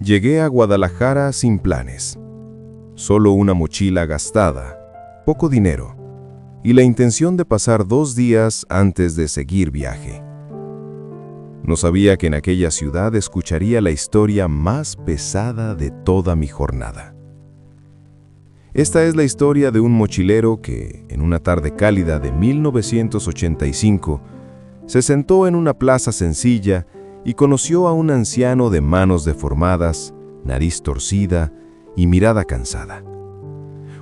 Llegué a Guadalajara sin planes. Solo una mochila gastada, poco dinero, y la intención de pasar 2 días antes de seguir viaje. No sabía que en aquella ciudad escucharía la historia más pesada de toda mi jornada. Esta es la historia de un mochilero que, en una tarde cálida de 1985, se sentó en una plaza sencilla y conoció a un anciano de manos deformadas, nariz torcida y mirada cansada.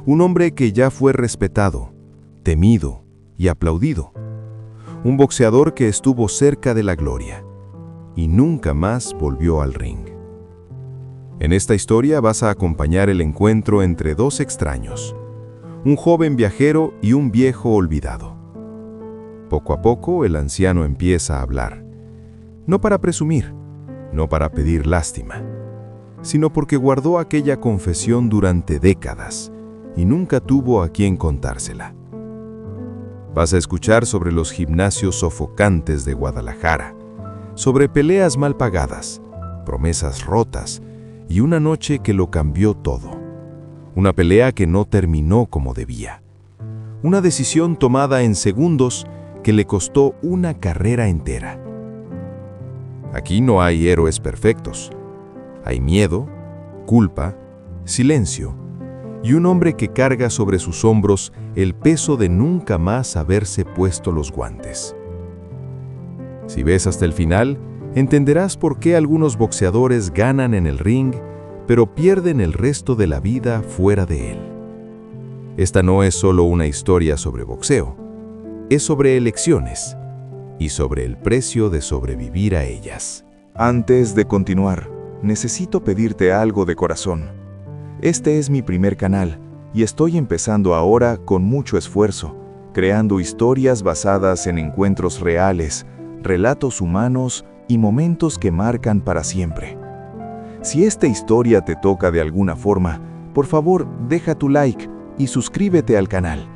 Un hombre que ya fue respetado, temido y aplaudido. Un boxeador que estuvo cerca de la gloria y nunca más volvió al ring. En esta historia vas a acompañar el encuentro entre 2 extraños, un joven viajero y un viejo olvidado. Poco a poco el anciano empieza a hablar, no para presumir, no para pedir lástima, sino porque guardó aquella confesión durante décadas y nunca tuvo a quien contársela. Vas a escuchar sobre los gimnasios sofocantes de Guadalajara, sobre peleas mal pagadas, promesas rotas y una noche que lo cambió todo. Una pelea que no terminó como debía. Una decisión tomada en segundos que le costó una carrera entera. Aquí no hay héroes perfectos. Hay miedo, culpa, silencio y un hombre que carga sobre sus hombros el peso de nunca más haberse puesto los guantes. Si ves hasta el final, entenderás por qué algunos boxeadores ganan en el ring, pero pierden el resto de la vida fuera de él. Esta no es solo una historia sobre boxeo, es sobre elecciones y sobre el precio de sobrevivir a ellas. Antes de continuar, necesito pedirte algo de corazón. Este es mi primer canal y estoy empezando ahora con mucho esfuerzo, creando historias basadas en encuentros reales, relatos humanos y momentos que marcan para siempre. Si esta historia te toca de alguna forma, por favor deja tu like y suscríbete al canal.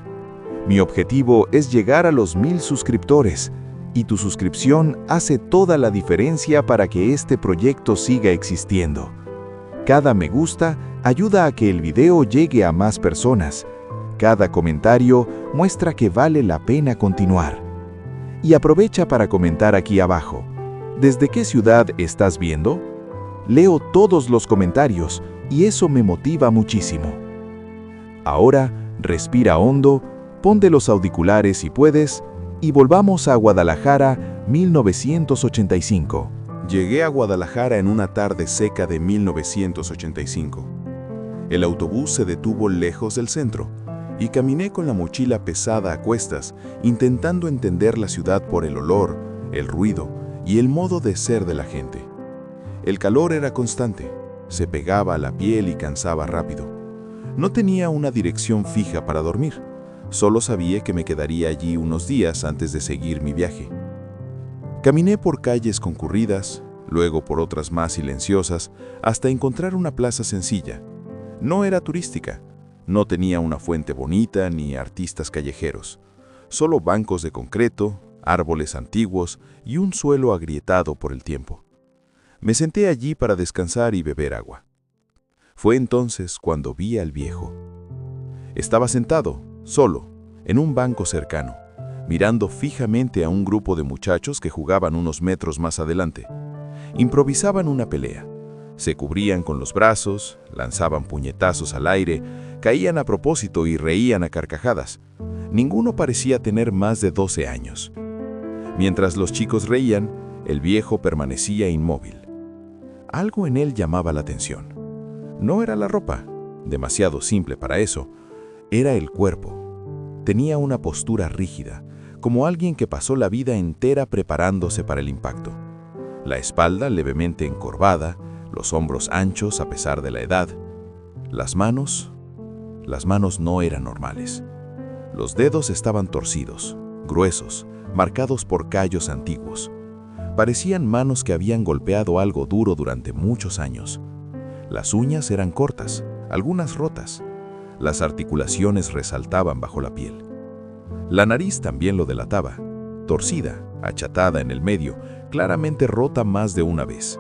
Mi objetivo es llegar a los 1000 suscriptores y tu suscripción hace toda la diferencia para que este proyecto siga existiendo. Cada me gusta ayuda a que el video llegue a más personas. Cada comentario muestra que vale la pena continuar. Y aprovecha para comentar aquí abajo. ¿Desde qué ciudad estás viendo? Leo todos los comentarios y eso me motiva muchísimo. Ahora, respira hondo, ponte los auriculares si puedes y volvamos a Guadalajara, 1985. Llegué a Guadalajara en una tarde seca de 1985. El autobús se detuvo lejos del centro y caminé con la mochila pesada a cuestas, intentando entender la ciudad por el olor, el ruido y el modo de ser de la gente. El calor era constante, se pegaba a la piel y cansaba rápido. No tenía una dirección fija para dormir, solo sabía que me quedaría allí unos días antes de seguir mi viaje. Caminé por calles concurridas, luego por otras más silenciosas, hasta encontrar una plaza sencilla. No era turística, no tenía una fuente bonita ni artistas callejeros, solo bancos de concreto, árboles antiguos y un suelo agrietado por el tiempo. Me senté allí para descansar y beber agua. Fue entonces cuando vi al viejo. Estaba sentado, solo, en un banco cercano, mirando fijamente a un grupo de muchachos que jugaban unos metros más adelante. Improvisaban una pelea. Se cubrían con los brazos, lanzaban puñetazos al aire, caían a propósito y reían a carcajadas. Ninguno parecía tener más de 12 años. Mientras los chicos reían, el viejo permanecía inmóvil. Algo en él llamaba la atención. No era la ropa, demasiado simple para eso, era el cuerpo. Tenía una postura rígida, como alguien que pasó la vida entera preparándose para el impacto. La espalda levemente encorvada, los hombros anchos a pesar de la edad. Las manos no eran normales. Los dedos estaban torcidos, gruesos, marcados por callos antiguos. Parecían manos que habían golpeado algo duro durante muchos años. Las uñas eran cortas, algunas rotas. Las articulaciones resaltaban bajo la piel. La nariz también lo delataba, torcida, achatada en el medio, claramente rota más de una vez.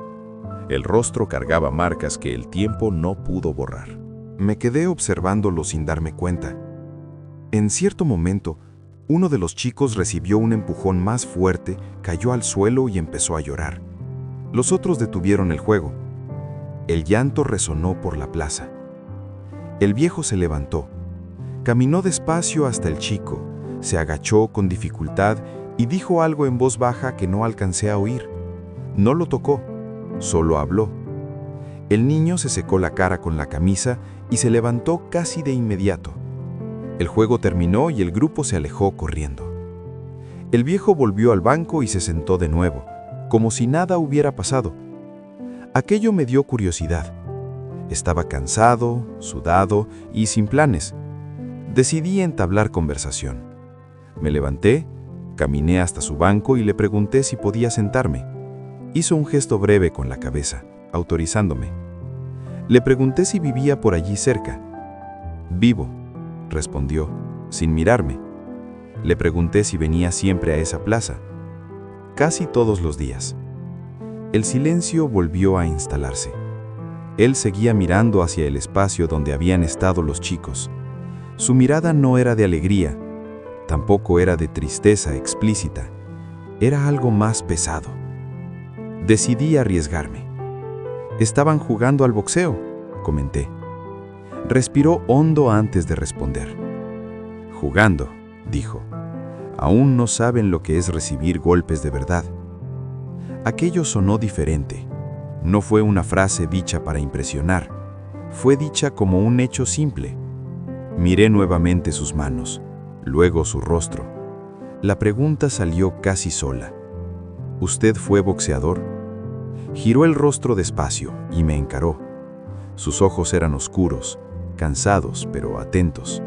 El rostro cargaba marcas que el tiempo no pudo borrar. Me quedé observándolo sin darme cuenta. En cierto momento, uno de los chicos recibió un empujón más fuerte, cayó al suelo y empezó a llorar. Los otros detuvieron el juego. El llanto resonó por la plaza. El viejo se levantó. Caminó despacio hasta el chico, se agachó con dificultad y dijo algo en voz baja que no alcancé a oír. No lo tocó, solo habló. El niño se secó la cara con la camisa y se levantó casi de inmediato. El juego terminó y el grupo se alejó corriendo. El viejo volvió al banco y se sentó de nuevo, como si nada hubiera pasado. Aquello me dio curiosidad. Estaba cansado, sudado y sin planes. Decidí entablar conversación. Me levanté, caminé hasta su banco y le pregunté si podía sentarme. Hizo un gesto breve con la cabeza, autorizándome. Le pregunté si vivía por allí cerca. «Vivo», respondió, sin mirarme. Le pregunté si venía siempre a esa plaza. «Casi todos los días». El silencio volvió a instalarse. Él seguía mirando hacia el espacio donde habían estado los chicos. Su mirada no era de alegría, tampoco era de tristeza explícita. Era algo más pesado. Decidí arriesgarme. «Estaban jugando al boxeo», comenté. Respiró hondo antes de responder. «Jugando», dijo. «Aún no saben lo que es recibir golpes de verdad». Aquello sonó diferente. No fue una frase dicha para impresionar. Fue dicha como un hecho simple. Miré nuevamente sus manos, luego su rostro. La pregunta salió casi sola. «¿Usted fue boxeador?». Giró el rostro despacio y me encaró. Sus ojos eran oscuros, cansados pero atentos.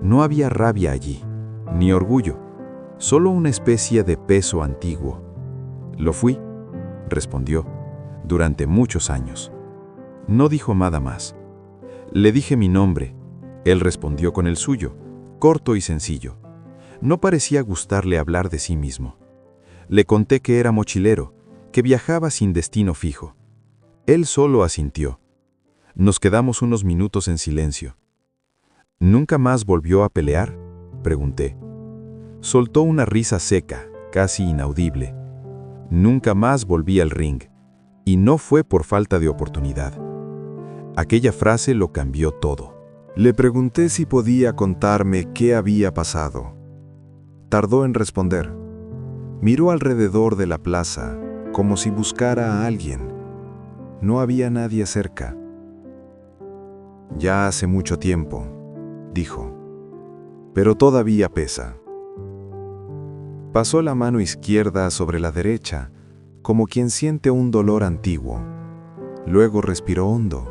No había rabia allí, ni orgullo, solo una especie de peso antiguo. «Lo fui», respondió, «durante muchos años». No dijo nada más. Le dije mi nombre. Él respondió con el suyo, corto y sencillo. No parecía gustarle hablar de sí mismo. Le conté que era mochilero, que viajaba sin destino fijo. Él solo asintió. Nos quedamos unos minutos en silencio. «¿Nunca más volvió a pelear?», pregunté. Soltó una risa seca, casi inaudible. «Nunca más volví al ring, y no fue por falta de oportunidad». Aquella frase lo cambió todo. Le pregunté si podía contarme qué había pasado. Tardó en responder. Miró alrededor de la plaza, como si buscara a alguien. No había nadie cerca. «Ya hace mucho tiempo», dijo, «pero todavía pesa». Pasó la mano izquierda sobre la derecha, como quien siente un dolor antiguo. Luego respiró hondo.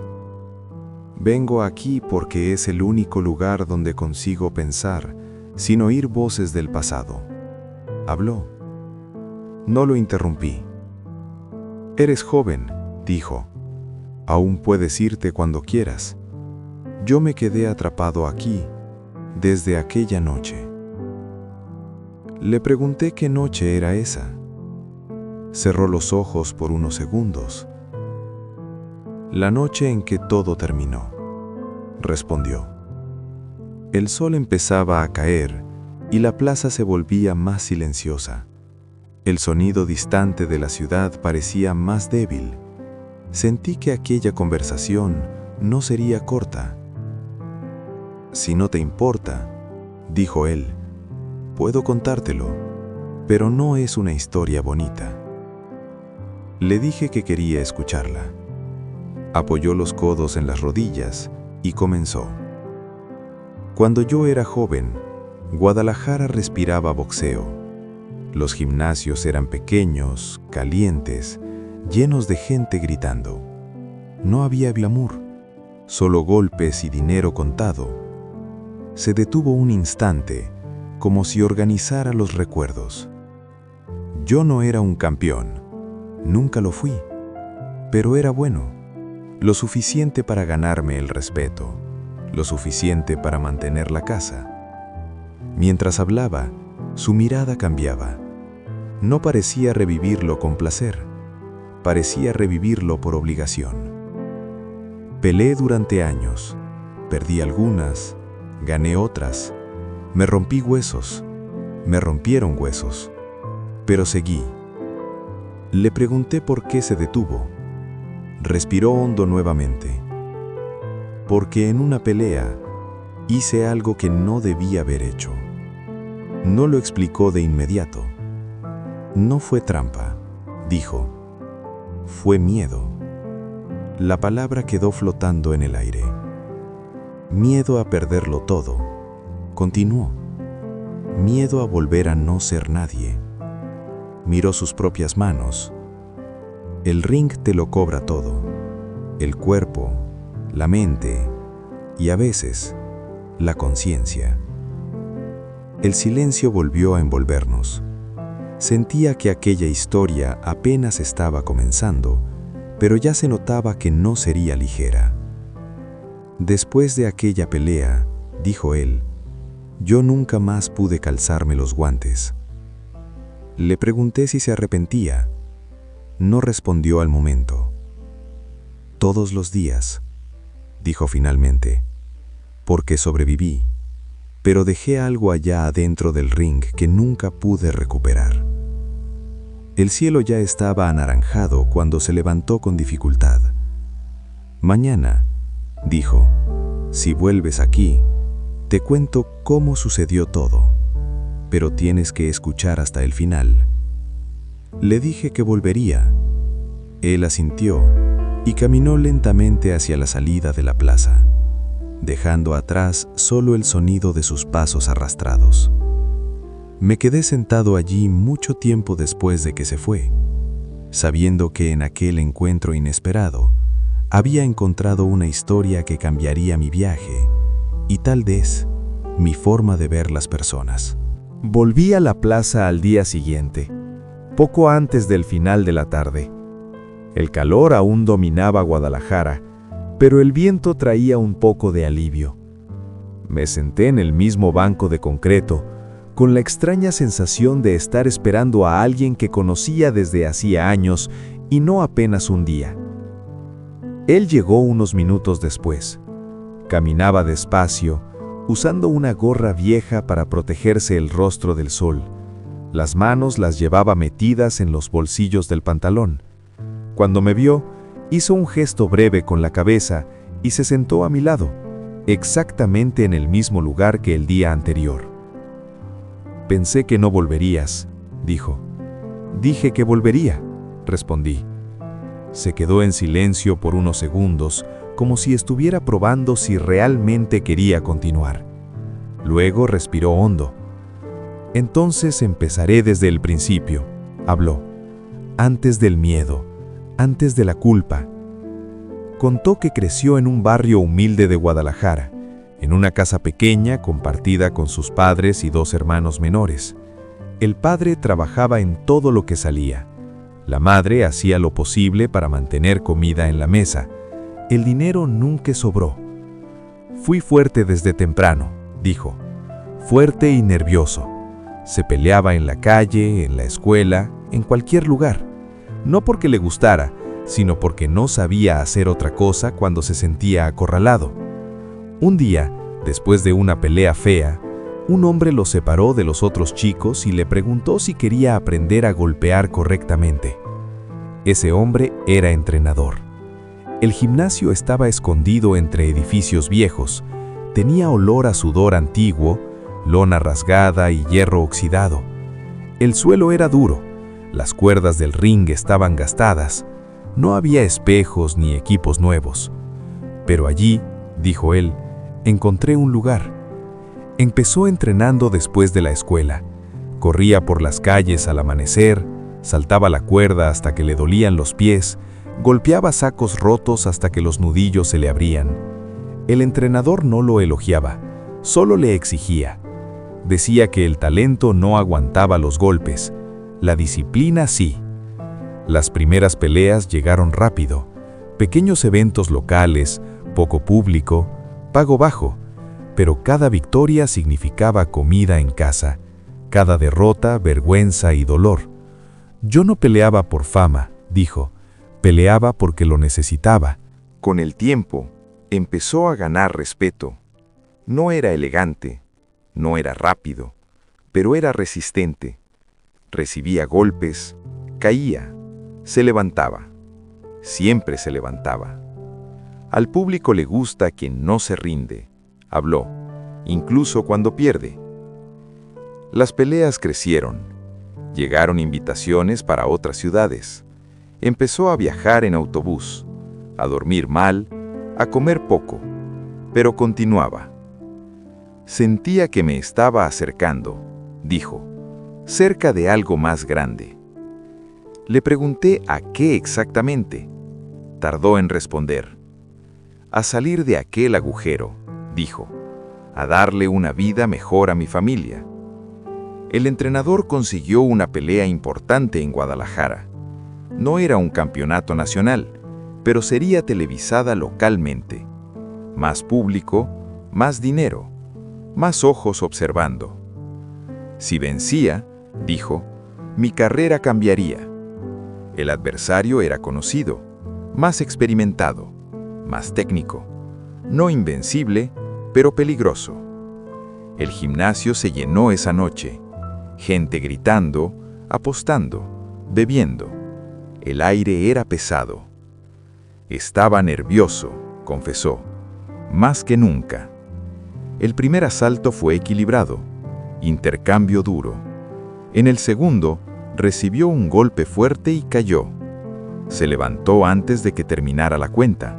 «Vengo aquí porque es el único lugar donde consigo pensar, sin oír voces del pasado». Habló. No lo interrumpí. «Eres joven», dijo. «Aún puedes irte cuando quieras». Yo me quedé atrapado aquí, desde aquella noche. Le pregunté qué noche era esa. Cerró los ojos por unos segundos. «La noche en que todo terminó», respondió. El sol empezaba a caer y la plaza se volvía más silenciosa. El sonido distante de la ciudad parecía más débil. Sentí que aquella conversación no sería corta. «Si no te importa», dijo él, «puedo contártelo, pero no es una historia bonita». Le dije que quería escucharla. Apoyó los codos en las rodillas y comenzó. «Cuando yo era joven, Guadalajara respiraba boxeo. Los gimnasios eran pequeños, calientes, llenos de gente gritando. No había glamour, solo golpes y dinero contado». Se detuvo un instante, como si organizara los recuerdos. «Yo no era un campeón, nunca lo fui, pero era bueno. Lo suficiente para ganarme el respeto, lo suficiente para mantener la casa». Mientras hablaba, su mirada cambiaba. No parecía revivirlo con placer. parecía revivirlo por obligación. Peleé durante años, perdí algunas, gané otras, me rompí huesos, me rompieron huesos, pero seguí. Le pregunté por qué se detuvo. Respiró hondo nuevamente. Porque en una pelea hice algo que no debía haber hecho. No lo explicó de inmediato. No fue trampa, dijo. Fue miedo. La palabra quedó flotando en el aire. Miedo a perderlo todo. Continuó. Miedo a volver a no ser nadie. Miró sus propias manos. El ring te lo cobra todo. El cuerpo, la mente y a veces la conciencia. El silencio volvió a envolvernos. Sentía que aquella historia apenas estaba comenzando, pero ya se notaba que no sería ligera. Después de aquella pelea, dijo él, yo nunca más pude calzarme los guantes. Le pregunté si se arrepentía. No respondió al momento. Todos los días, dijo finalmente, porque sobreviví, pero dejé algo allá adentro del ring que nunca pude recuperar. El cielo ya estaba anaranjado cuando se levantó con dificultad. Mañana, dijo, si vuelves aquí, te cuento cómo sucedió todo, pero tienes que escuchar hasta el final. Le dije que volvería. Él asintió y caminó lentamente hacia la salida de la plaza, dejando atrás solo el sonido de sus pasos arrastrados. Me quedé sentado allí mucho tiempo después de que se fue, sabiendo que en aquel encuentro inesperado había encontrado una historia que cambiaría mi viaje y tal vez mi forma de ver las personas. Volví a la plaza al día siguiente, poco antes del final de la tarde. El calor aún dominaba Guadalajara, pero el viento traía un poco de alivio. Me senté en el mismo banco de concreto, con la extraña sensación de estar esperando a alguien que conocía desde hacía años y no apenas un día. Él llegó unos minutos después. Caminaba despacio, usando una gorra vieja para protegerse el rostro del sol. Las manos las llevaba metidas en los bolsillos del pantalón. Cuando me vio, hizo un gesto breve con la cabeza y se sentó a mi lado, exactamente en el mismo lugar que el día anterior. Pensé que no volverías, dijo. Dije que volvería, respondí. Se quedó en silencio por unos segundos, como si estuviera probando si realmente quería continuar. Luego respiró hondo. Entonces empezaré desde el principio, habló. Antes del miedo, antes de la culpa. Contó que creció en un barrio humilde de Guadalajara, en una casa pequeña compartida con sus padres y 2 hermanos menores. El padre trabajaba en todo lo que salía. La madre hacía lo posible para mantener comida en la mesa. El dinero nunca sobró. Fui fuerte desde temprano, dijo. Fuerte y nervioso. Se peleaba en la calle, en la escuela, en cualquier lugar. No porque le gustara, sino porque no sabía hacer otra cosa cuando se sentía acorralado. Un día, después de una pelea fea, un hombre lo separó de los otros chicos y le preguntó si quería aprender a golpear correctamente. Ese hombre era entrenador. El gimnasio estaba escondido entre edificios viejos. Tenía olor a sudor antiguo, lona rasgada y hierro oxidado. El suelo era duro, las cuerdas del ring estaban gastadas. No había espejos ni equipos nuevos. Pero allí, dijo él, encontré un lugar. Empezó entrenando después de la escuela. Corría por las calles al amanecer, saltaba la cuerda hasta que le dolían los pies, golpeaba sacos rotos hasta que los nudillos se le abrían. El entrenador no lo elogiaba, solo le exigía. Decía que el talento no aguantaba los golpes, la disciplina sí. Las primeras peleas llegaron rápido, pequeños eventos locales, poco público, pago bajo, pero cada victoria significaba comida en casa, cada derrota vergüenza y dolor. Yo no peleaba por fama, dijo, Peleaba porque lo necesitaba. Con el tiempo, empezó a ganar respeto. No era elegante, no era rápido, pero era resistente. Recibía golpes, caía, se levantaba. Siempre se levantaba. Al público le gusta quien no se rinde, habló, incluso cuando pierde. Las peleas crecieron. Llegaron invitaciones para otras ciudades. Empezó a viajar en autobús, a dormir mal, a comer poco, pero continuaba. Sentía que me estaba acercando, dijo, cerca de algo más grande. Le pregunté a qué exactamente. Tardó en responder. A salir de aquel agujero, dijo, a darle una vida mejor a mi familia. El entrenador consiguió una pelea importante en Guadalajara. No era un campeonato nacional, pero sería televisada localmente. Más público, más dinero, más ojos observando. Si vencía, dijo, mi carrera cambiaría. El adversario era conocido, más experimentado, más técnico, no invencible, pero peligroso. El gimnasio se llenó esa noche, gente gritando, apostando, bebiendo. El aire era pesado. Estaba nervioso, confesó, más que nunca. El primer asalto fue equilibrado, intercambio duro. En el segundo, recibió un golpe fuerte y cayó. Se levantó antes de que terminara la cuenta.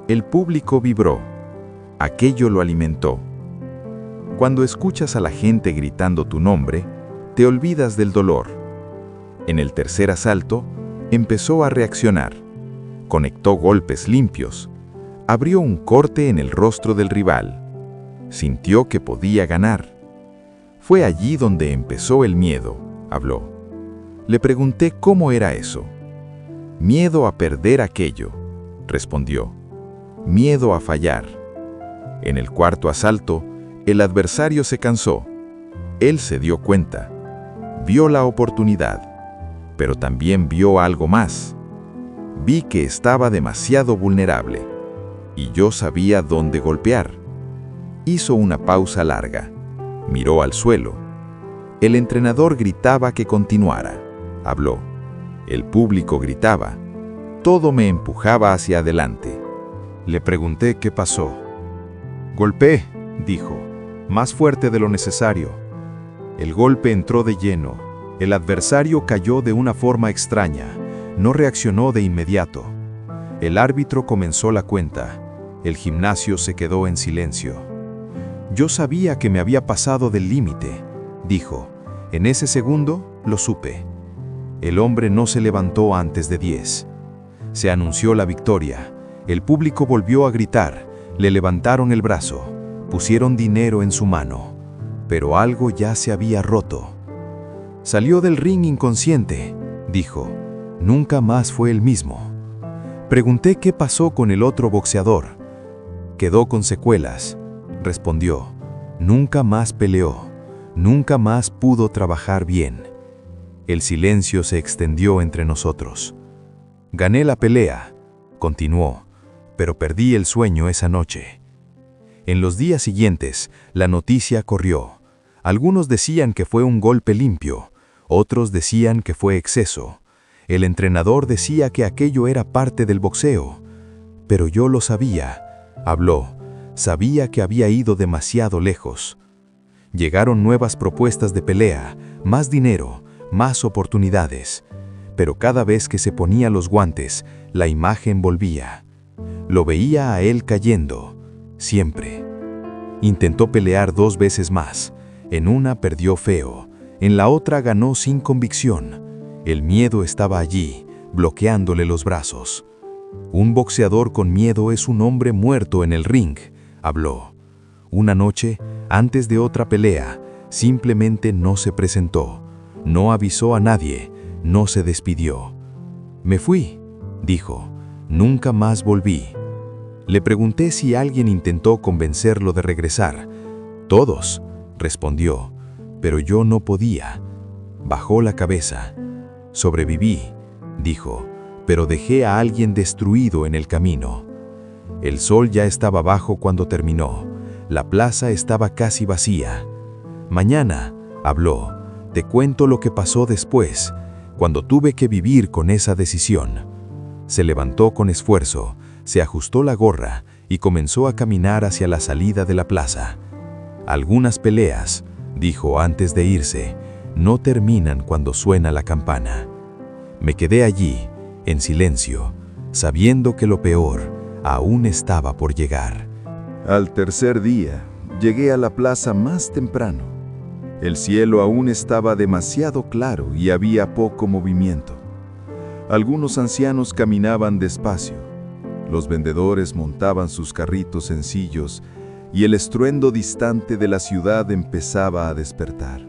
El público vibró. Aquello lo alimentó. Cuando escuchas a la gente gritando tu nombre, te olvidas del dolor. En el tercer asalto, empezó a reaccionar. Conectó golpes limpios. Abrió un corte en el rostro del rival. Sintió que podía ganar. Fue allí donde empezó el miedo, habló. Le pregunté cómo era eso. Miedo a perder aquello, respondió. Miedo a fallar. En el cuarto asalto, el adversario se cansó. Él se dio cuenta. Vio la oportunidad, pero también vio algo más. Vi que estaba demasiado vulnerable, y yo sabía dónde golpear. Hizo una pausa larga. Miró al suelo. El entrenador gritaba que continuara. Habló. El público gritaba. Todo me empujaba hacia adelante. Le pregunté qué pasó. Golpeé, dijo, más fuerte de lo necesario. El golpe entró de lleno. El adversario cayó de una forma extraña. No reaccionó de inmediato. El árbitro comenzó la cuenta. El gimnasio se quedó en silencio. Yo sabía que me había pasado del límite, dijo. En ese segundo, lo supe. El hombre no se levantó antes de 10. Se anunció la victoria. El público volvió a gritar. Le levantaron el brazo. Pusieron dinero en su mano. Pero algo ya se había roto. Salió del ring inconsciente, dijo. Nunca más fue el mismo. Pregunté qué pasó con el otro boxeador. Quedó con secuelas, respondió. Nunca más peleó. Nunca más pudo trabajar bien. El silencio se extendió entre nosotros. Gané la pelea, continuó, pero perdí el sueño esa noche. En los días siguientes, la noticia corrió. Algunos decían que fue un golpe limpio, otros decían que fue exceso. El entrenador decía que aquello era parte del boxeo. Pero yo lo sabía, habló. Sabía que había ido demasiado lejos. Llegaron nuevas propuestas de pelea, más dinero, más oportunidades. Pero cada vez que se ponía los guantes, la imagen volvía. Lo veía a él cayendo, siempre. Intentó pelear 2 veces más. En una perdió feo, en la otra ganó sin convicción. El miedo estaba allí, bloqueándole los brazos. Un boxeador con miedo es un hombre muerto en el ring, habló. Una noche, antes de otra pelea, simplemente no se presentó. No avisó a nadie, no se despidió. Me fui, dijo. Nunca más volví. Le pregunté si alguien intentó convencerlo de regresar. Todos, respondió, pero yo no podía. Bajó la cabeza. Sobreviví, dijo, pero dejé a alguien destruido en el camino. El sol ya estaba bajo cuando terminó. La plaza estaba casi vacía. Mañana, habló, te cuento lo que pasó después, cuando tuve que vivir con esa decisión. Se levantó con esfuerzo, se ajustó la gorra y comenzó a caminar hacia la salida de la plaza. Algunas peleas, dijo antes de irse, no terminan cuando suena la campana. Me quedé allí, en silencio, sabiendo que lo peor aún estaba por llegar. Al tercer día, llegué a la plaza más temprano. El cielo aún estaba demasiado claro y había poco movimiento. Algunos ancianos caminaban despacio. Los vendedores montaban sus carritos sencillos y el estruendo distante de la ciudad empezaba a despertar.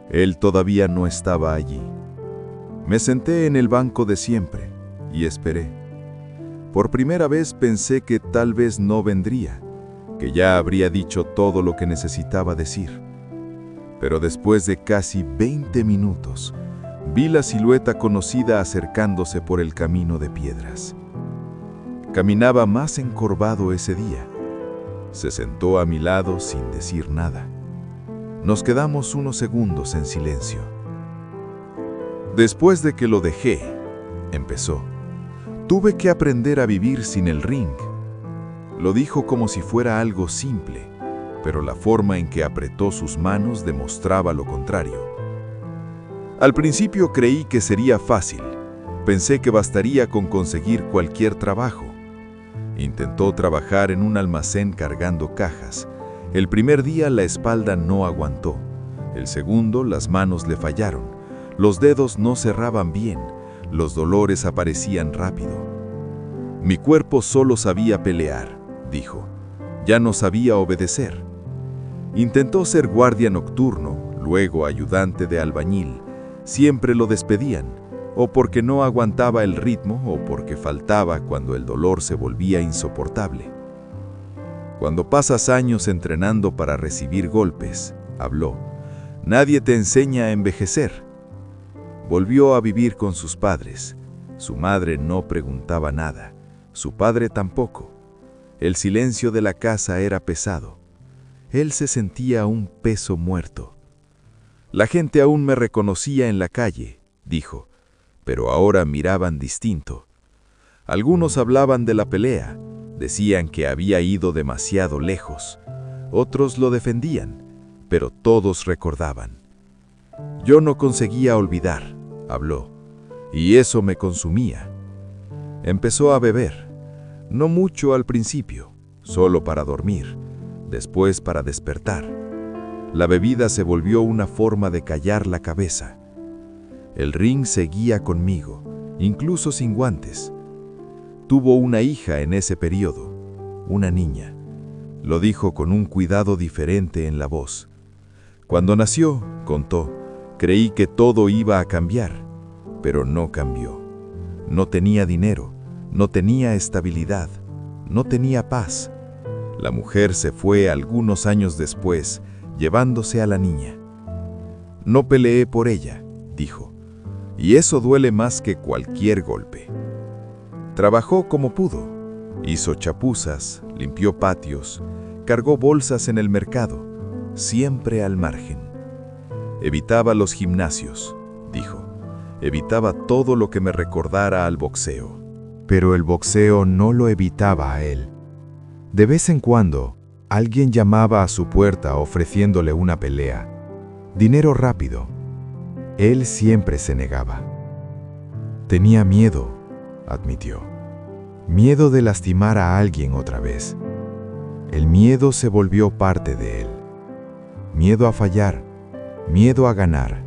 Él todavía no estaba allí. Me senté en el banco de siempre y esperé. Por primera vez pensé que tal vez no vendría, que ya habría dicho todo lo que necesitaba decir. Pero después de casi 20 minutos, vi la silueta conocida acercándose por el camino de piedras. Caminaba más encorvado ese día. Se sentó a mi lado sin decir nada. Nos quedamos unos segundos en silencio. Después de que lo dejé, empezó. Tuve que aprender a vivir sin el ring. Lo dijo como si fuera algo simple, pero la forma en que apretó sus manos demostraba lo contrario. Al principio creí que sería fácil. Pensé que bastaría con conseguir cualquier trabajo. Intentó trabajar en un almacén cargando cajas. El primer día la espalda no aguantó. El segundo, las manos le fallaron. Los dedos no cerraban bien. Los dolores aparecían rápido. Mi cuerpo solo sabía pelear, dijo. Ya no sabía obedecer. Intentó ser guardia nocturno, luego ayudante de albañil. Siempre lo despedían, o porque no aguantaba el ritmo o porque faltaba cuando el dolor se volvía insoportable. Cuando pasas años entrenando para recibir golpes, habló, nadie te enseña a envejecer. Volvió a vivir con sus padres. Su madre no preguntaba nada, su padre tampoco. El silencio de la casa era pesado. Él se sentía un peso muerto. La gente aún me reconocía en la calle, dijo, pero ahora miraban distinto. Algunos hablaban de la pelea, decían que había ido demasiado lejos. Otros lo defendían, pero todos recordaban. Yo no conseguía olvidar, habló, y eso me consumía. Empezó a beber, no mucho al principio, solo para dormir, después para despertar. La bebida se volvió una forma de callar la cabeza. El ring seguía conmigo, incluso sin guantes. Tuvo una hija en ese periodo, una niña. Lo dijo con un cuidado diferente en la voz. Cuando nació, contó, creí que todo iba a cambiar, pero no cambió. No tenía dinero, no tenía estabilidad, no tenía paz. La mujer se fue algunos años después, llevándose a la niña. No peleé por ella, dijo, y eso duele más que cualquier golpe. Trabajó como pudo, hizo chapuzas, limpió patios, cargó bolsas en el mercado, siempre al margen. Evitaba los gimnasios, dijo. Evitaba todo lo que me recordara al boxeo. Pero el boxeo no lo evitaba a él. De vez en cuando, alguien llamaba a su puerta ofreciéndole una pelea. Dinero rápido. Él siempre se negaba. Tenía miedo, admitió. Miedo de lastimar a alguien otra vez. El miedo se volvió parte de él. Miedo a fallar, miedo a ganar,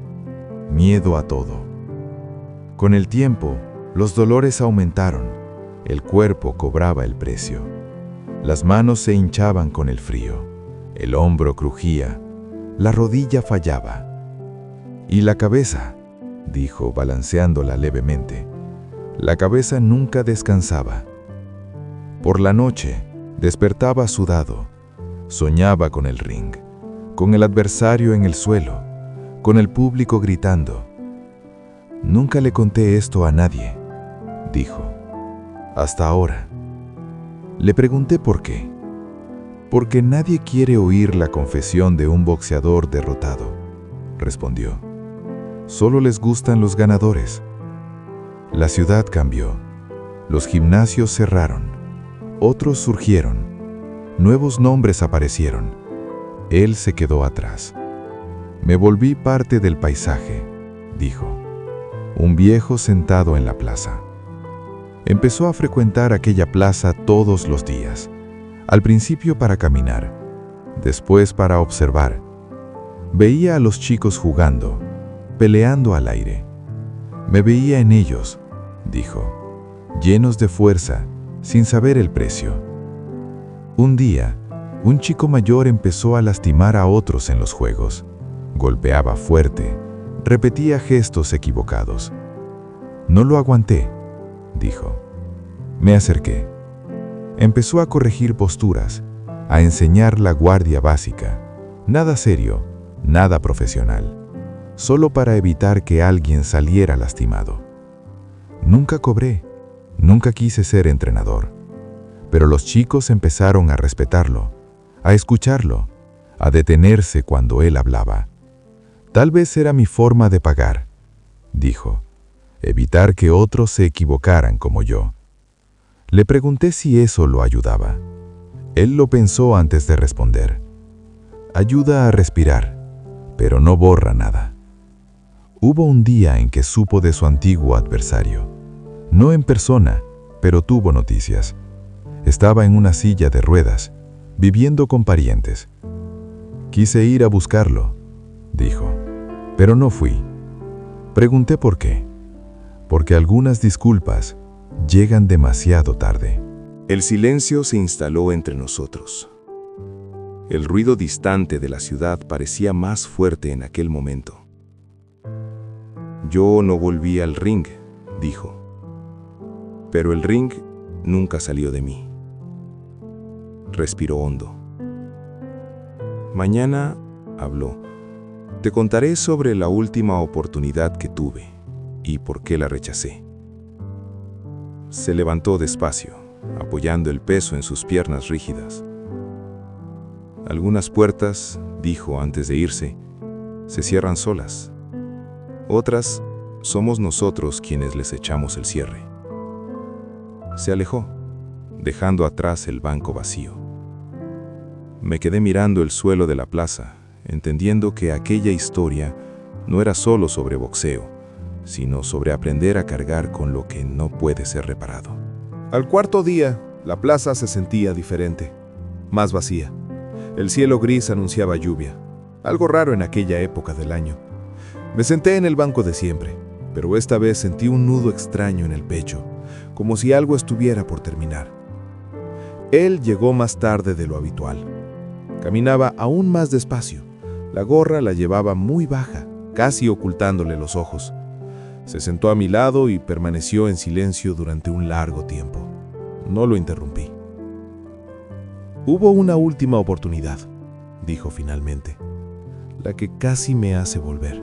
miedo a todo. Con el tiempo, los dolores aumentaron, el cuerpo cobraba el precio. Las manos se hinchaban con el frío, el hombro crujía, la rodilla fallaba. ¿Y la cabeza?, dijo balanceándola levemente. La cabeza nunca descansaba. Por la noche, despertaba sudado, soñaba con el ring, con el adversario en el suelo, con el público gritando. Nunca le conté esto a nadie, dijo. Hasta ahora. Le pregunté por qué. Porque nadie quiere oír la confesión de un boxeador derrotado, respondió. Solo les gustan los ganadores. La ciudad cambió. Los gimnasios cerraron. Otros surgieron. Nuevos nombres aparecieron. Él se quedó atrás. Me volví parte del paisaje, dijo. Un viejo sentado en la plaza. Empezó a frecuentar aquella plaza todos los días. Al principio para caminar, después para observar. Veía a los chicos jugando, peleando al aire. Me veía en ellos, dijo, llenos de fuerza, sin saber el precio. Un día, un chico mayor empezó a lastimar a otros en los juegos. Golpeaba fuerte, repetía gestos equivocados. No lo aguanté, dijo. Me acerqué. Empezó a corregir posturas, a enseñar la guardia básica. Nada serio, nada profesional. Solo para evitar que alguien saliera lastimado. Nunca cobré, nunca quise ser entrenador. Pero los chicos empezaron a respetarlo, a escucharlo, a detenerse cuando él hablaba. Tal vez era mi forma de pagar, dijo. Evitar que otros se equivocaran como yo. Le pregunté si eso lo ayudaba. Él lo pensó antes de responder. Ayuda a respirar, pero no borra nada. Hubo un día en que supo de su antiguo adversario. No en persona, pero tuvo noticias. Estaba en una silla de ruedas, viviendo con parientes. Quise ir a buscarlo, dijo, pero no fui. Pregunté por qué. Porque algunas disculpas llegan demasiado tarde. El silencio se instaló entre nosotros. El ruido distante de la ciudad parecía más fuerte en aquel momento. Yo no volví al ring, dijo. Pero el ring nunca salió de mí. Respiró hondo. Mañana, habló, te contaré sobre la última oportunidad que tuve y por qué la rechacé. Se levantó despacio, apoyando el peso en sus piernas rígidas. Algunas puertas, dijo antes de irse, se cierran solas. Otras, somos nosotros quienes les echamos el cierre. Se alejó, dejando atrás el banco vacío. Me quedé mirando el suelo de la plaza, entendiendo que aquella historia no era solo sobre boxeo, sino sobre aprender a cargar con lo que no puede ser reparado. Al cuarto día, la plaza se sentía diferente, más vacía. El cielo gris anunciaba lluvia, algo raro en aquella época del año. Me senté en el banco de siempre, pero esta vez sentí un nudo extraño en el pecho, como si algo estuviera por terminar. Él llegó más tarde de lo habitual. Caminaba aún más despacio. La gorra la llevaba muy baja, casi ocultándole los ojos. Se sentó a mi lado y permaneció en silencio durante un largo tiempo. No lo interrumpí. Hubo una última oportunidad, dijo finalmente, la que casi me hace volver.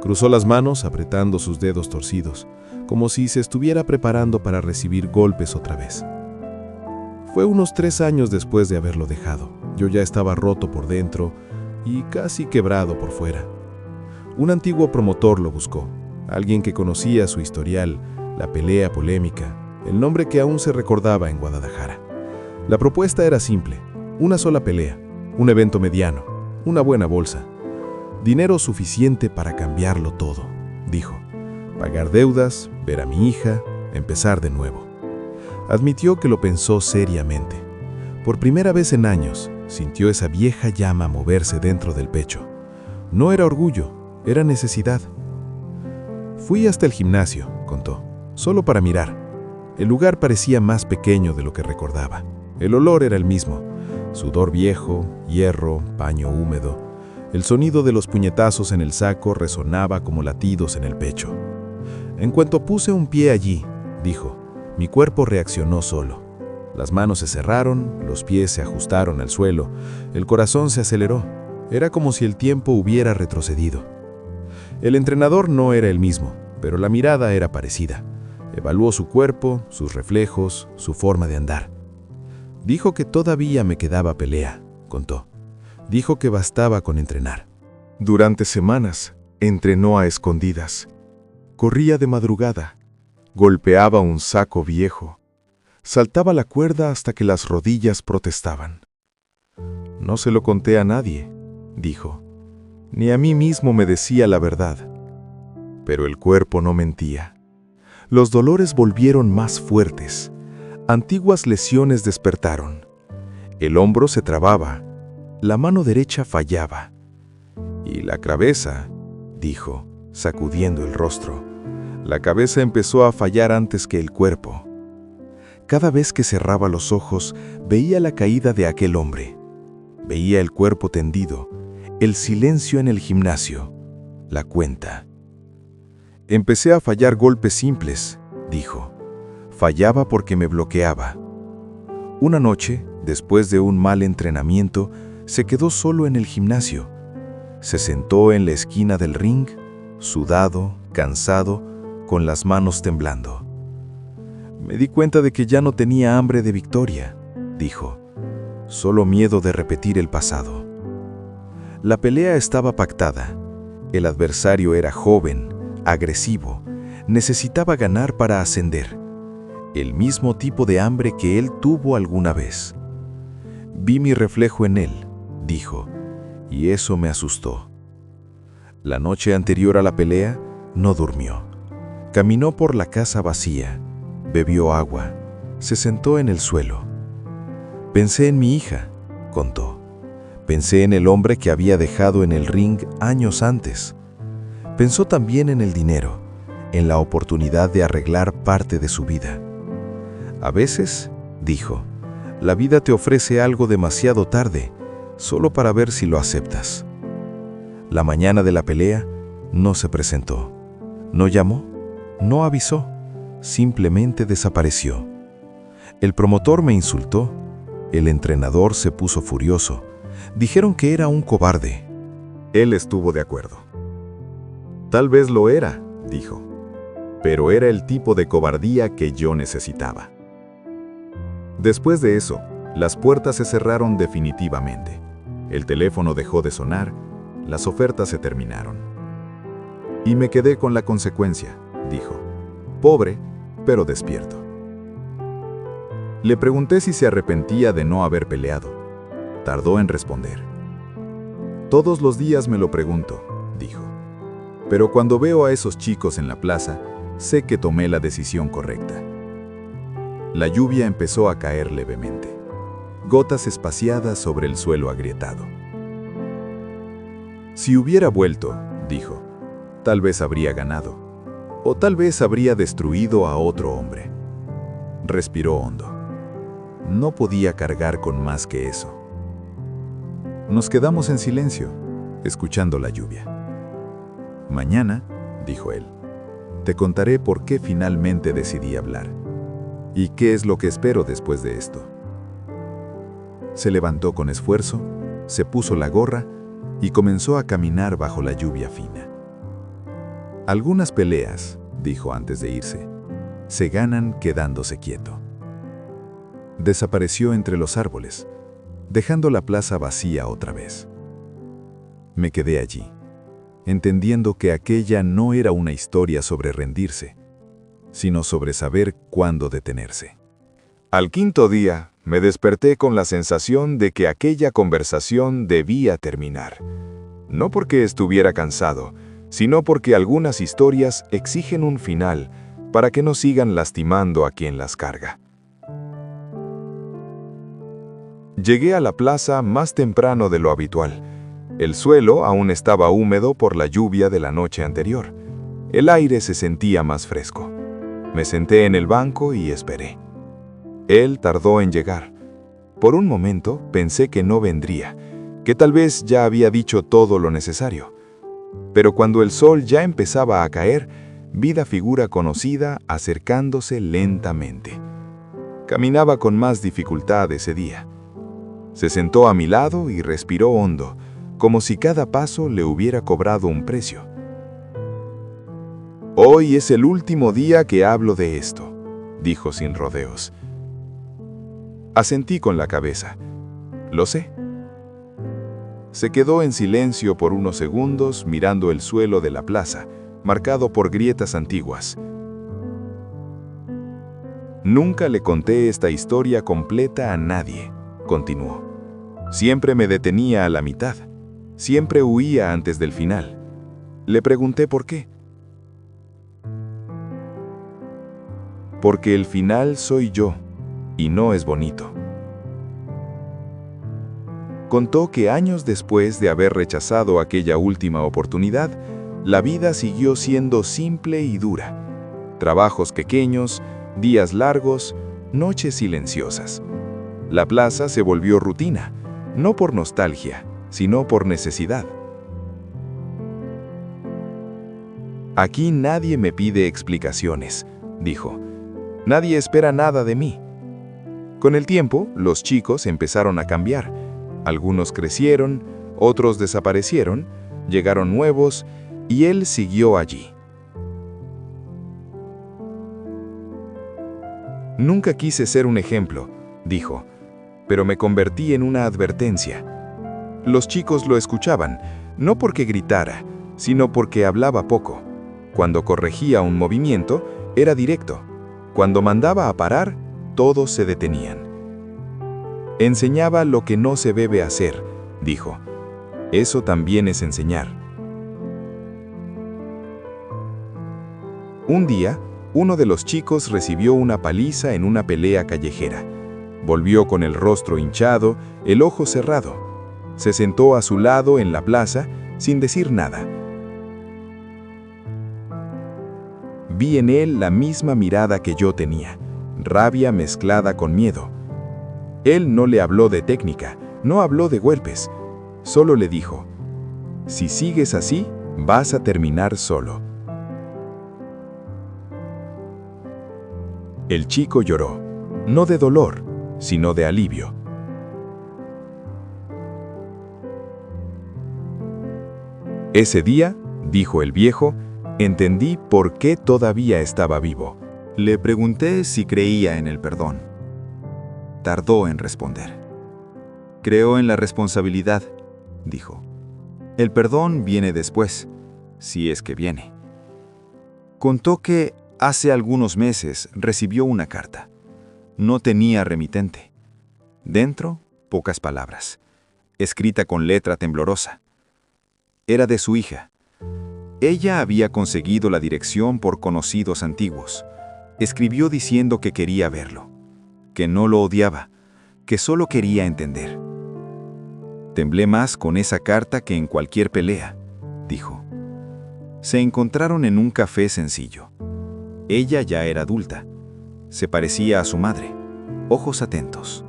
Cruzó las manos apretando sus dedos torcidos, como si se estuviera preparando para recibir golpes otra vez. Fue unos 3 años después de haberlo dejado. Yo ya estaba roto por dentro y casi quebrado por fuera. Un antiguo promotor lo buscó. Alguien que conocía su historial, la pelea polémica, el nombre que aún se recordaba en Guadalajara. La propuesta era simple, una sola pelea, un evento mediano, una buena bolsa. Dinero suficiente para cambiarlo todo, dijo. Pagar deudas, ver a mi hija, empezar de nuevo. Admitió que lo pensó seriamente. Por primera vez en años, sintió esa vieja llama moverse dentro del pecho. No era orgullo, era necesidad. Fui hasta el gimnasio, contó, solo para mirar. El lugar parecía más pequeño de lo que recordaba. El olor era el mismo, sudor viejo, hierro, paño húmedo. El sonido de los puñetazos en el saco resonaba como latidos en el pecho. En cuanto puse un pie allí, dijo, mi cuerpo reaccionó solo. Las manos se cerraron, los pies se ajustaron al suelo, el corazón se aceleró. Era como si el tiempo hubiera retrocedido. El entrenador no era el mismo, pero la mirada era parecida. Evaluó su cuerpo, sus reflejos, su forma de andar. Dijo que todavía me quedaba pelea, contó. Dijo que bastaba con entrenar. Durante semanas, entrenó a escondidas. Corría de madrugada, golpeaba un saco viejo, saltaba la cuerda hasta que las rodillas protestaban. No se lo conté a nadie, dijo, ni a mí mismo me decía la verdad. Pero el cuerpo no mentía. Los dolores volvieron más fuertes. Antiguas lesiones despertaron. El hombro se trababa, la mano derecha fallaba. Y la cabeza, dijo, sacudiendo el rostro. La cabeza empezó a fallar antes que el cuerpo. Cada vez que cerraba los ojos, veía la caída de aquel hombre. Veía el cuerpo tendido, el silencio en el gimnasio, la cuenta. Empecé a fallar golpes simples, dijo. Fallaba porque me bloqueaba. Una noche, después de un mal entrenamiento, se quedó solo en el gimnasio. Se sentó en la esquina del ring, sudado, cansado, con las manos temblando. Me di cuenta de que ya no tenía hambre de victoria, dijo. Solo miedo de repetir el pasado. La pelea estaba pactada. El adversario era joven, agresivo, necesitaba ganar para ascender. El mismo tipo de hambre que él tuvo alguna vez. Vi mi reflejo en él, dijo, y eso me asustó. La noche anterior a la pelea, no durmió. Caminó por la casa vacía, bebió agua, se sentó en el suelo. Pensé en mi hija, contó. Pensé en el hombre que había dejado en el ring años antes. Pensó también en el dinero, en la oportunidad de arreglar parte de su vida. A veces, dijo, la vida te ofrece algo demasiado tarde, solo para ver si lo aceptas. La mañana de la pelea, no se presentó. No llamó, no avisó, simplemente desapareció. El promotor me insultó, el entrenador se puso furioso. Dijeron que era un cobarde. Él estuvo de acuerdo. Tal vez lo era, dijo, pero era el tipo de cobardía que yo necesitaba. Después de eso, las puertas se cerraron definitivamente. El teléfono dejó de sonar, las ofertas se terminaron. Y me quedé con la consecuencia, dijo. Pobre, pero despierto. Le pregunté si se arrepentía de no haber peleado. Tardó en responder. Todos los días me lo pregunto, dijo. Pero cuando veo a esos chicos en la plaza, sé que tomé la decisión correcta. La lluvia empezó a caer levemente. Gotas espaciadas sobre el suelo agrietado. Si hubiera vuelto, dijo, tal vez habría ganado. O tal vez habría destruido a otro hombre. Respiró hondo. No podía cargar con más que eso. Nos quedamos en silencio, escuchando la lluvia. Mañana, dijo él, te contaré por qué finalmente decidí hablar. ¿Y qué es lo que espero después de esto? Se levantó con esfuerzo, se puso la gorra y comenzó a caminar bajo la lluvia fina. Algunas peleas, dijo antes de irse, se ganan quedándose quieto. Desapareció entre los árboles, dejando la plaza vacía otra vez. Me quedé allí, entendiendo que aquella no era una historia sobre rendirse, sino sobre saber cuándo detenerse. Al quinto día, me desperté con la sensación de que aquella conversación debía terminar. No porque estuviera cansado, sino porque algunas historias exigen un final para que no sigan lastimando a quien las carga. Llegué a la plaza más temprano de lo habitual. El suelo aún estaba húmedo por la lluvia de la noche anterior. El aire se sentía más fresco. Me senté en el banco y esperé. Él tardó en llegar. Por un momento pensé que no vendría, que tal vez ya había dicho todo lo necesario. Pero cuando el sol ya empezaba a caer, vi la figura conocida acercándose lentamente. Caminaba con más dificultad ese día. Se sentó a mi lado y respiró hondo, como si cada paso le hubiera cobrado un precio. Hoy es el último día que hablo de esto, dijo sin rodeos. Asentí con la cabeza. Lo sé. Se quedó en silencio por unos segundos mirando el suelo de la plaza, marcado por grietas antiguas. Nunca le conté esta historia completa a nadie, continuó. Siempre me detenía a la mitad. Siempre huía antes del final. Le pregunté por qué. Porque el final soy yo, y no es bonito. Contó que años después de haber rechazado aquella última oportunidad, la vida siguió siendo simple y dura. Trabajos pequeños, días largos, noches silenciosas. La plaza se volvió rutina, no por nostalgia, sino por necesidad. Aquí nadie me pide explicaciones, dijo. Nadie espera nada de mí. Con el tiempo, los chicos empezaron a cambiar. Algunos crecieron, otros desaparecieron, llegaron nuevos, y él siguió allí. Nunca quise ser un ejemplo, dijo, pero me convertí en una advertencia. Los chicos lo escuchaban, no porque gritara, sino porque hablaba poco. Cuando corregía un movimiento, era directo. Cuando mandaba a parar, todos se detenían. Enseñaba lo que no se debe hacer, dijo. Eso también es enseñar. Un día, uno de los chicos recibió una paliza en una pelea callejera. Volvió con el rostro hinchado, el ojo cerrado. Se sentó a su lado en la plaza, sin decir nada. Vi en él la misma mirada que yo tenía, rabia mezclada con miedo. Él no le habló de técnica, no habló de golpes. Solo le dijo, si sigues así, vas a terminar solo. El chico lloró, no de dolor, sino de alivio. Ese día, dijo el viejo, entendí por qué todavía estaba vivo. Le pregunté si creía en el perdón. Tardó en responder. Creo en la responsabilidad, dijo. El perdón viene después, si es que viene. Contó que hace algunos meses recibió una carta. No tenía remitente. Dentro, pocas palabras, escrita con letra temblorosa. Era de su hija. Ella había conseguido la dirección por conocidos antiguos. Escribió diciendo que quería verlo, que no lo odiaba, que solo quería entender. Temblé más con esa carta que en cualquier pelea, dijo. Se encontraron en un café sencillo. Ella ya era adulta. Se parecía a su madre, ojos atentos.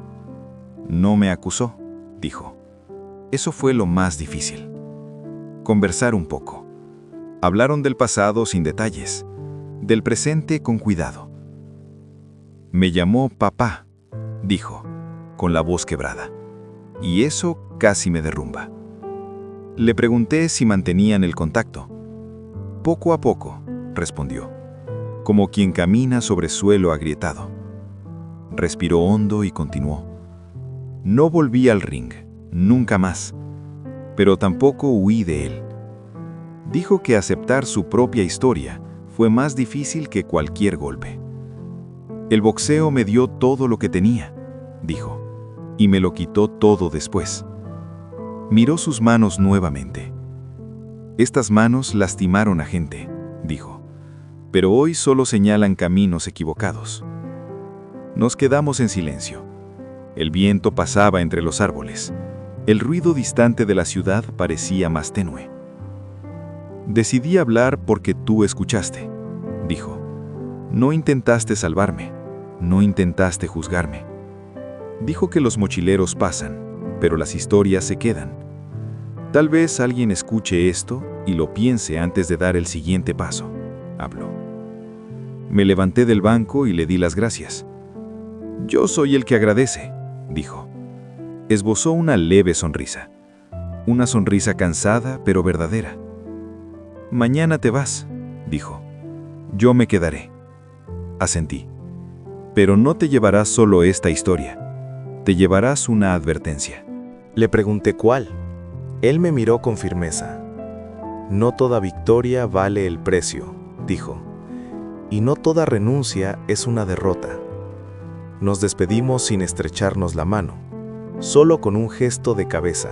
No me acusó, dijo. Eso fue lo más difícil. Conversar un poco. Hablaron del pasado sin detalles, del presente con cuidado. Me llamó papá, dijo, con la voz quebrada, y eso casi me derrumba. Le pregunté si mantenían el contacto. Poco a poco, respondió, como quien camina sobre suelo agrietado. Respiró hondo y continuó. No volví al ring, nunca más, pero tampoco huí de él. Dijo que aceptar su propia historia fue más difícil que cualquier golpe. El boxeo me dio todo lo que tenía, dijo, y me lo quitó todo después. Miró sus manos nuevamente. Estas manos lastimaron a gente, dijo, pero hoy solo señalan caminos equivocados. Nos quedamos en silencio. El viento pasaba entre los árboles. El ruido distante de la ciudad parecía más tenue. Decidí hablar porque tú escuchaste, dijo. No intentaste salvarme, no intentaste juzgarme. Dijo que los mochileros pasan, pero las historias se quedan. Tal vez alguien escuche esto y lo piense antes de dar el siguiente paso, habló. Me levanté del banco y le di las gracias. Yo soy el que agradece, dijo. Esbozó una leve sonrisa. Una sonrisa cansada pero verdadera. Mañana te vas, dijo. Yo me quedaré. Asentí. Pero no te llevarás solo esta historia. Te llevarás una advertencia. Le pregunté cuál. Él me miró con firmeza. No toda victoria vale el precio, dijo. Y no toda renuncia es una derrota. Nos despedimos sin estrecharnos la mano, solo con un gesto de cabeza,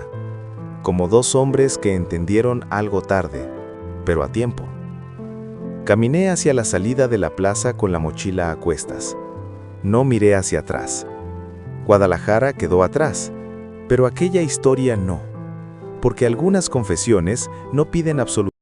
como dos hombres que entendieron algo tarde, pero a tiempo. Caminé hacia la salida de la plaza con la mochila a cuestas. No miré hacia atrás. Guadalajara quedó atrás, pero aquella historia no, porque algunas confesiones no piden absolutamente